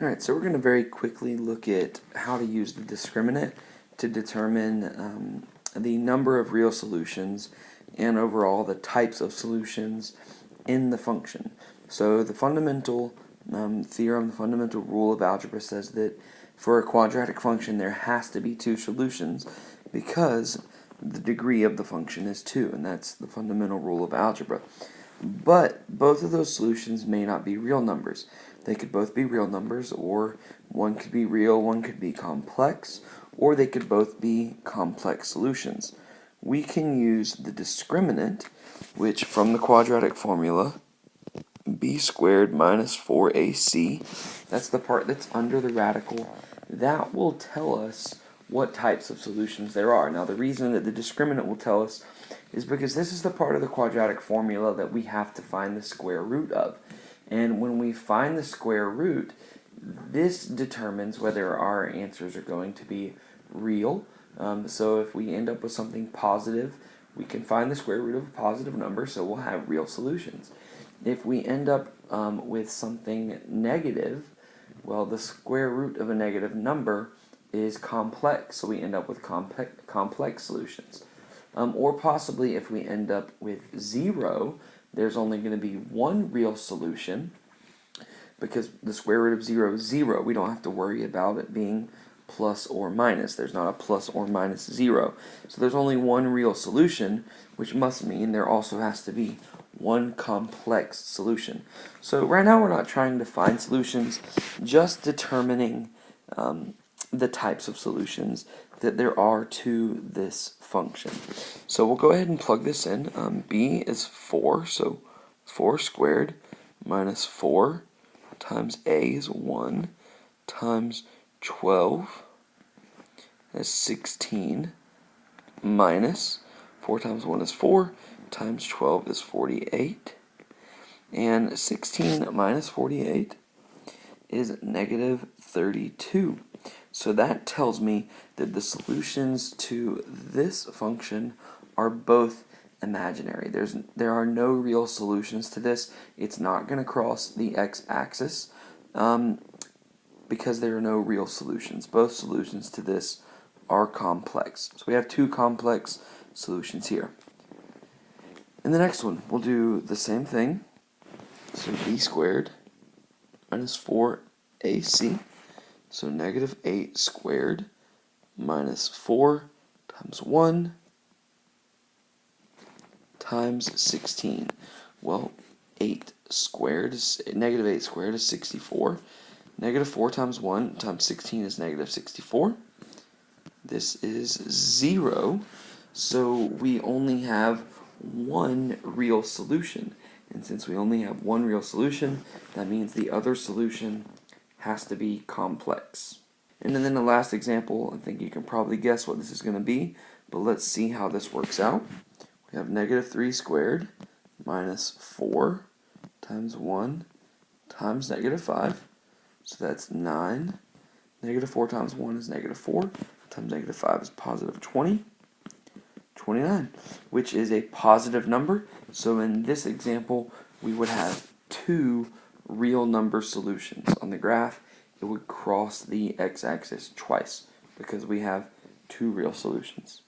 Alright, so we're going to very quickly look at how to use the discriminant to determine the number of real solutions and overall the types of solutions in the function. So the fundamental theorem, the fundamental rule of algebra says that for a quadratic function there has to be two solutions because the degree of the function is 2, and that's the fundamental rule of algebra. But both of those solutions may not be real numbers. They could both be real numbers, or one could be real, one could be complex, or they could both be complex solutions. We can use the discriminant, which from the quadratic formula, b squared minus 4ac, that's the part that's under the radical, that will tell us what types of solutions there are. Now the reason that the discriminant will tell us is because this is the part of the quadratic formula that we have to find the square root of. And when we find the square root, this determines whether our answers are going to be real. So if we end up with something positive, we can find the square root of a positive number, so we'll have real solutions. If we end up with something negative, well, the square root of a negative number is complex, so we end up with complex solutions. Or possibly if we end up with 0, there's only going to be one real solution because the square root of 0 is 0. We don't have to worry about it being plus or minus. There's not a plus or minus 0. So there's only one real solution, which must mean there also has to be one complex solution. So right now we're not trying to find solutions, just determining the types of solutions that there are to this function. So we'll go ahead and plug this in. B is 4, so 4 squared minus 4 times a is 1 times 12 is 16 minus 4 times 1 is 4 times 12 is 48, and 16 minus 48 is negative 32. So that tells me that the solutions to this function are both imaginary. There are no real solutions to this. It's not going to cross the x-axis because there are no real solutions. Both solutions to this are complex. So we have two complex solutions here. In the next one, we'll do the same thing. So b squared minus 4ac. So negative 8 squared minus 4 times 1 times 16. Well, 8 squared is negative 8 squared is 64. Negative 4 times 1 times 16 is negative 64. This is 0. So we only have one real solution. And since we only have one real solution, that means the other solution has to be complex. And then in the last example, I think you can probably guess what this is going to be, but let's see how this works out. We have negative 3 squared minus 4 times 1 times negative 5. So that's 9. Negative 4 times 1 is negative 4 times negative 5 is positive 20. 29, which is a positive number. So in this example, we would have two real number solutions. On the graph, it would cross the x-axis twice because we have two real solutions.